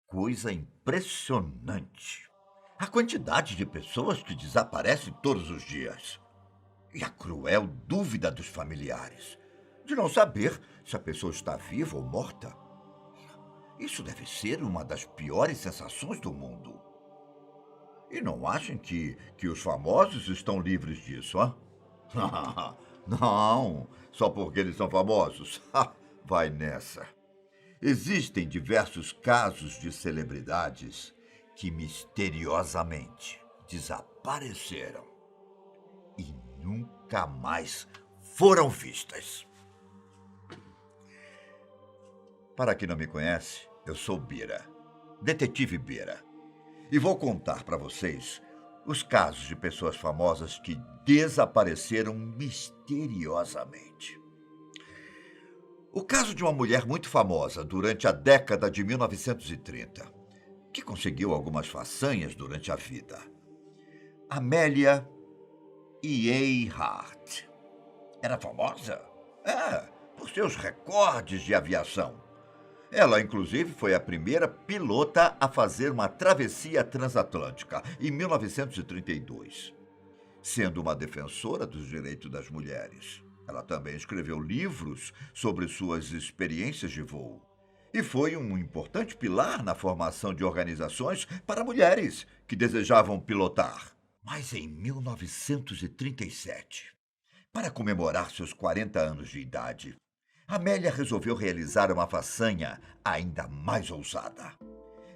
coisa impressionante. A quantidade de pessoas que desaparecem todos os dias. E a cruel dúvida dos familiares de não saber se a pessoa está viva ou morta. Isso deve ser uma das piores sensações do mundo. E não achem que os famosos estão livres disso, hã? Não, só porque eles são famosos. Vai nessa. Existem diversos casos de celebridades que misteriosamente desapareceram e nunca mais foram vistas. Para quem não me conhece, eu sou Bira, detetive Bira, e vou contar para vocês os casos de pessoas famosas que desapareceram misteriosamente. O caso de uma mulher muito famosa durante a década de 1930, que conseguiu algumas façanhas durante a vida. Amélia Earhart. Era famosa? É, por seus recordes de aviação. Ela, inclusive, foi a primeira pilota a fazer uma travessia transatlântica, em 1932, sendo uma defensora dos direitos das mulheres. Ela também escreveu livros sobre suas experiências de voo e foi um importante pilar na formação de organizações para mulheres que desejavam pilotar. Mas em 1937, para comemorar seus 40 anos de idade, Amélia resolveu realizar uma façanha ainda mais ousada.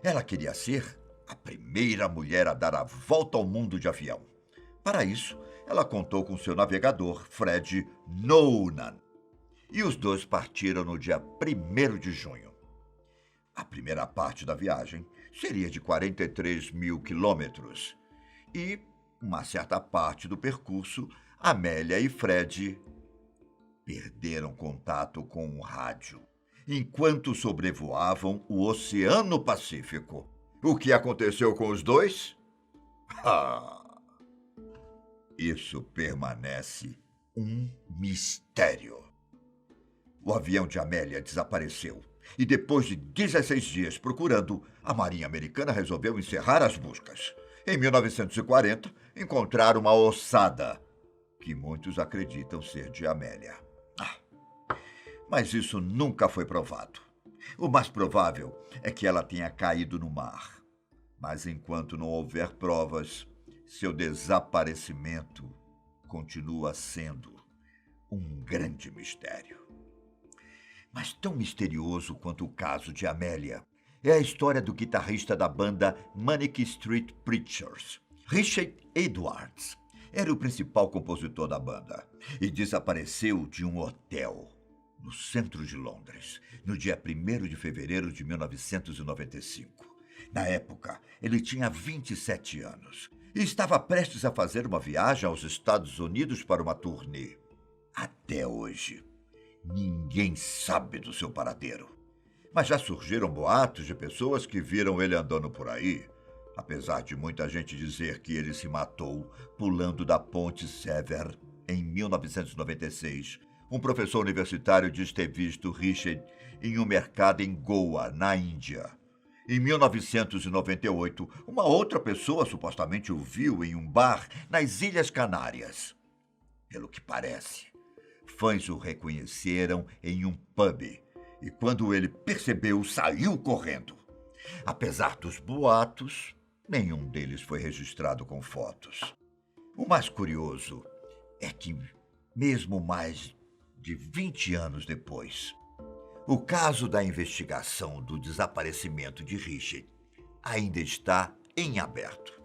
Ela queria ser a primeira mulher a dar a volta ao mundo de avião. Para isso, ela contou com seu navegador, Fred Noonan. E os dois partiram no dia 1º de junho. A primeira parte da viagem seria de 43 mil quilômetros. E, uma certa parte do percurso, Amélia e Fred perderam contato com o rádio enquanto sobrevoavam o Oceano Pacífico. O que aconteceu com os dois? Ah, isso permanece um mistério. O avião de Amélia desapareceu e depois de 16 dias procurando, a Marinha Americana resolveu encerrar as buscas. Em 1940, encontraram uma ossada que muitos acreditam ser de Amélia. Mas isso nunca foi provado. O mais provável é que ela tenha caído no mar. Mas enquanto não houver provas, seu desaparecimento continua sendo um grande mistério. Mas tão misterioso quanto o caso de Amélia é a história do guitarrista da banda Manic Street Preachers, Richard Edwards. Era o principal compositor da banda e desapareceu de um hotel no centro de Londres, no dia 1º de fevereiro de 1995. Na época, ele tinha 27 anos e estava prestes a fazer uma viagem aos Estados Unidos para uma turnê. Até hoje, ninguém sabe do seu paradeiro. Mas já surgiram boatos de pessoas que viram ele andando por aí, apesar de muita gente dizer que ele se matou pulando da Ponte Sever em 1996. Um professor universitário diz ter visto Richard em um mercado em Goa, na Índia. Em 1998, uma outra pessoa supostamente o viu em um bar nas Ilhas Canárias. Pelo que parece, fãs o reconheceram em um pub e, quando ele percebeu, saiu correndo. Apesar dos boatos, nenhum deles foi registrado com fotos. O mais curioso é que, mesmo mais de 20 anos depois, o caso da investigação do desaparecimento de Richard ainda está em aberto.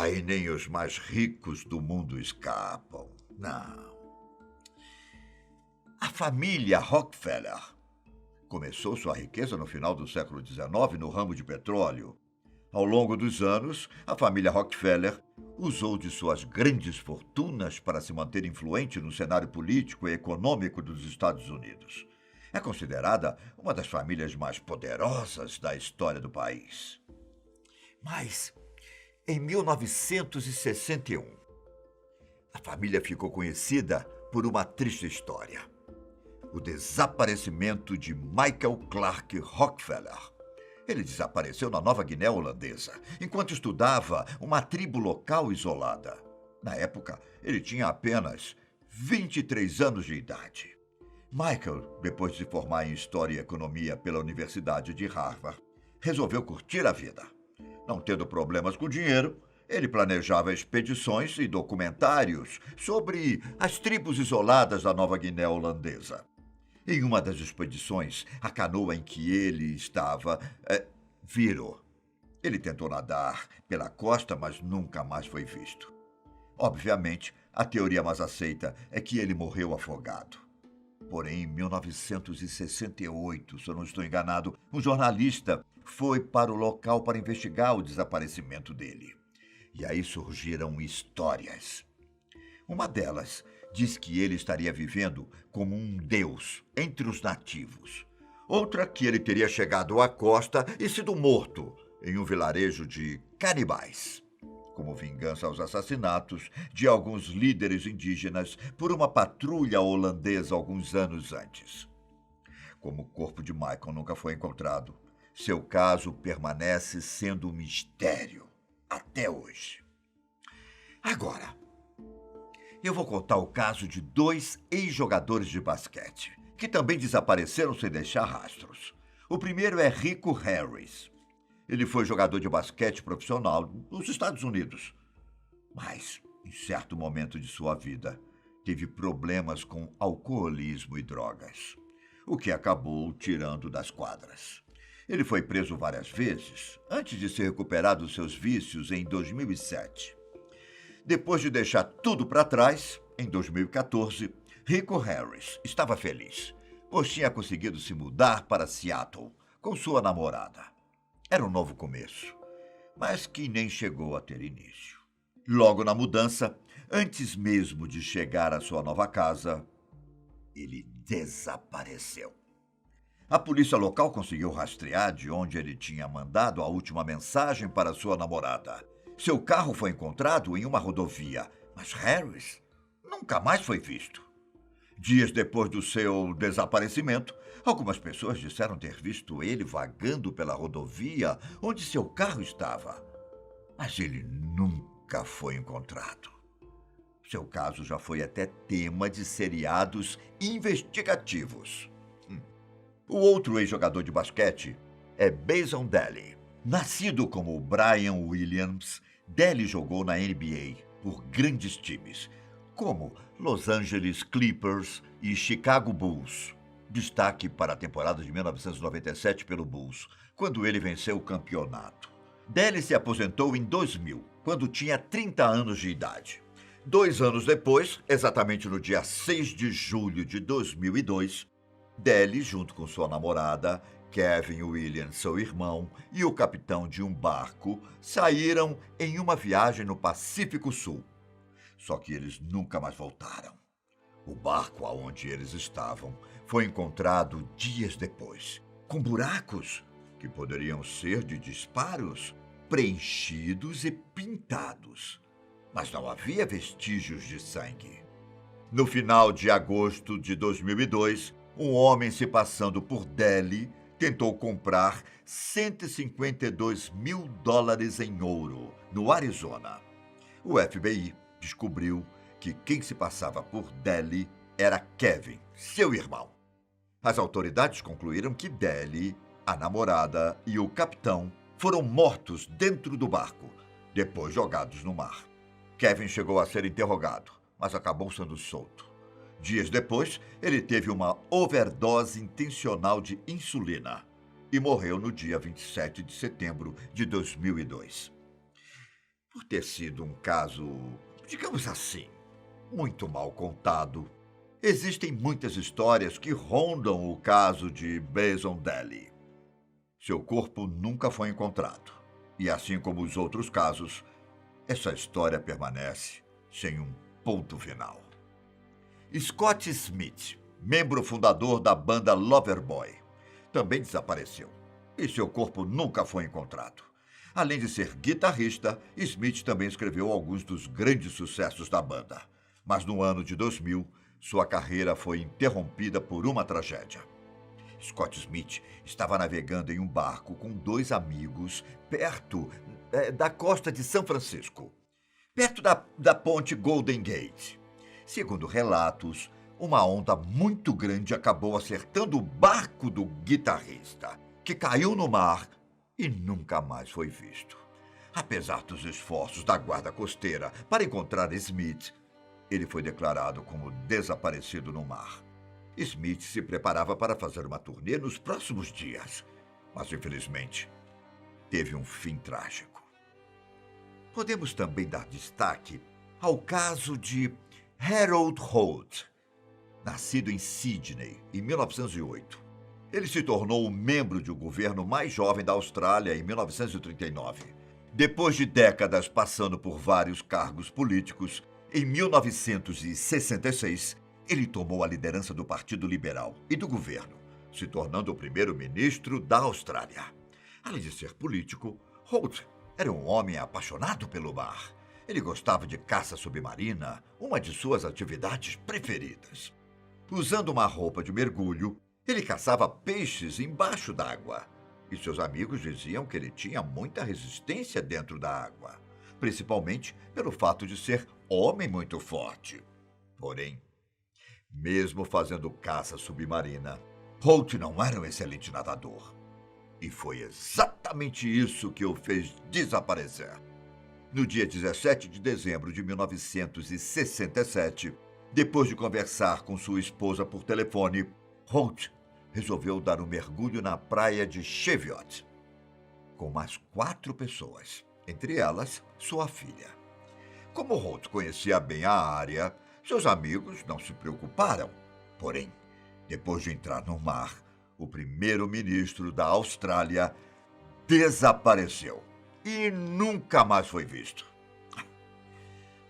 E nem os mais ricos do mundo escapam. Não. A família Rockefeller começou sua riqueza no final do século XIX no ramo de petróleo. Ao longo dos anos, a família Rockefeller usou de suas grandes fortunas para se manter influente no cenário político e econômico dos Estados Unidos. É considerada uma das famílias mais poderosas da história do país. Mas, em 1961, a família ficou conhecida por uma triste história: o desaparecimento de Michael Clark Rockefeller. Ele desapareceu na Nova Guiné Holandesa, enquanto estudava uma tribo local isolada. Na época, ele tinha apenas 23 anos de idade. Michael, depois de se formar em História e Economia pela Universidade de Harvard, resolveu curtir a vida. Não tendo problemas com dinheiro, ele planejava expedições e documentários sobre as tribos isoladas da Nova Guiné Holandesa. Em uma das expedições, a canoa em que ele estava virou. Ele tentou nadar pela costa, mas nunca mais foi visto. Obviamente, a teoria mais aceita é que ele morreu afogado. Porém, em 1968, se eu não estou enganado, um jornalista foi para o local para investigar o desaparecimento dele. E aí surgiram histórias. Uma delas diz que ele estaria vivendo como um deus entre os nativos. Outra que ele teria chegado à costa e sido morto em um vilarejo de canibais, como vingança aos assassinatos de alguns líderes indígenas por uma patrulha holandesa alguns anos antes. Como o corpo de Michael nunca foi encontrado, seu caso permanece sendo um mistério até hoje. Agora, eu vou contar o caso de 2 ex-jogadores de basquete, que também desapareceram sem deixar rastros. O primeiro é Rico Harris. Ele foi jogador de basquete profissional nos Estados Unidos. Mas, em certo momento de sua vida, teve problemas com alcoolismo e drogas, o que acabou tirando das quadras. Ele foi preso várias vezes, antes de se recuperar dos seus vícios em 2007. Depois de deixar tudo para trás, em 2014, Rico Harris estava feliz, pois tinha conseguido se mudar para Seattle com sua namorada. Era um novo começo, mas que nem chegou a ter início. Logo na mudança, antes mesmo de chegar à sua nova casa, ele desapareceu. A polícia local conseguiu rastrear de onde ele tinha mandado a última mensagem para sua namorada. Seu carro foi encontrado em uma rodovia, mas Harris nunca mais foi visto. Dias depois do seu desaparecimento, algumas pessoas disseram ter visto ele vagando pela rodovia onde seu carro estava. Mas ele nunca foi encontrado. Seu caso já foi até tema de seriados investigativos. O outro ex-jogador de basquete é Basson Delly. Nascido como Brian Williams, Delly jogou na NBA por grandes times, como Los Angeles Clippers e Chicago Bulls. Destaque para a temporada de 1997 pelo Bulls, quando ele venceu o campeonato. Delly se aposentou em 2000, quando tinha 30 anos de idade. 2 anos depois, exatamente no dia 6 de julho de 2002, Delly, junto com sua namorada, Kevin Williams, seu irmão, e o capitão de um barco, saíram em uma viagem no Pacífico Sul. Só que eles nunca mais voltaram. O barco aonde eles estavam foi encontrado dias depois, com buracos que poderiam ser de disparos, preenchidos e pintados. Mas não havia vestígios de sangue. No final de agosto de 2002, um homem se passando por Delly tentou comprar $152 mil em ouro no Arizona. O FBI descobriu que quem se passava por Delly era Kevin, seu irmão. As autoridades concluíram que Delly, a namorada e o capitão foram mortos dentro do barco, depois jogados no mar. Kevin chegou a ser interrogado, mas acabou sendo solto. Dias depois, ele teve uma overdose intencional de insulina e morreu no dia 27 de setembro de 2002. Por ter sido um caso, digamos assim, muito mal contado, existem muitas histórias que rondam o caso de Basson Delly. Seu corpo nunca foi encontrado, e assim como os outros casos, essa história permanece sem um ponto final. Scott Smith, membro fundador da banda Loverboy, também desapareceu e seu corpo nunca foi encontrado. Além de ser guitarrista, Smith também escreveu alguns dos grandes sucessos da banda. Mas no ano de 2000, sua carreira foi interrompida por uma tragédia. Scott Smith estava navegando em um barco com dois amigos perto da costa de São Francisco, perto da ponte Golden Gate. Segundo relatos, uma onda muito grande acabou acertando o barco do guitarrista, que caiu no mar e nunca mais foi visto. Apesar dos esforços da guarda costeira para encontrar Smith, ele foi declarado como desaparecido no mar. Smith se preparava para fazer uma turnê nos próximos dias, mas infelizmente teve um fim trágico. Podemos também dar destaque ao caso de Harold Holt, nascido em Sydney em 1908. Ele se tornou o membro de um governo mais jovem da Austrália em 1939. Depois de décadas passando por vários cargos políticos, em 1966, ele tomou a liderança do Partido Liberal e do governo, se tornando o primeiro-ministro da Austrália. Além de ser político, Holt era um homem apaixonado pelo mar. Ele gostava de caça submarina, uma de suas atividades preferidas. Usando uma roupa de mergulho, ele caçava peixes embaixo d'água. E seus amigos diziam que ele tinha muita resistência dentro da água, principalmente pelo fato de ser homem muito forte. Porém, mesmo fazendo caça submarina, Holt não era um excelente nadador. E foi exatamente isso que o fez desaparecer. No dia 17 de dezembro de 1967, depois de conversar com sua esposa por telefone, Holt resolveu dar um mergulho na praia de Cheviot, com mais 4 pessoas, entre elas sua filha. Como Holt conhecia bem a área, seus amigos não se preocuparam. Porém, depois de entrar no mar, o primeiro-ministro da Austrália desapareceu e nunca mais foi visto.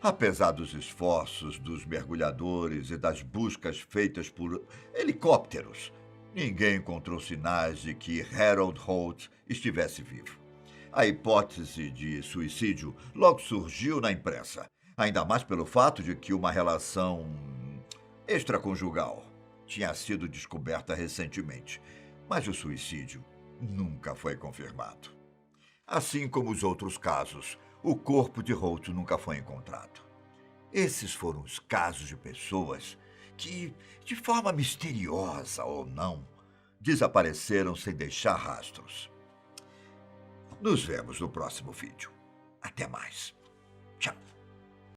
Apesar dos esforços dos mergulhadores e das buscas feitas por helicópteros, ninguém encontrou sinais de que Harold Holt estivesse vivo. A hipótese de suicídio logo surgiu na imprensa, ainda mais pelo fato de que uma relação extraconjugal tinha sido descoberta recentemente, mas o suicídio nunca foi confirmado. Assim como os outros casos, o corpo de Holt nunca foi encontrado. Esses foram os casos de pessoas que, de forma misteriosa ou não, desapareceram sem deixar rastros. Nos vemos no próximo vídeo. Até mais. Tchau.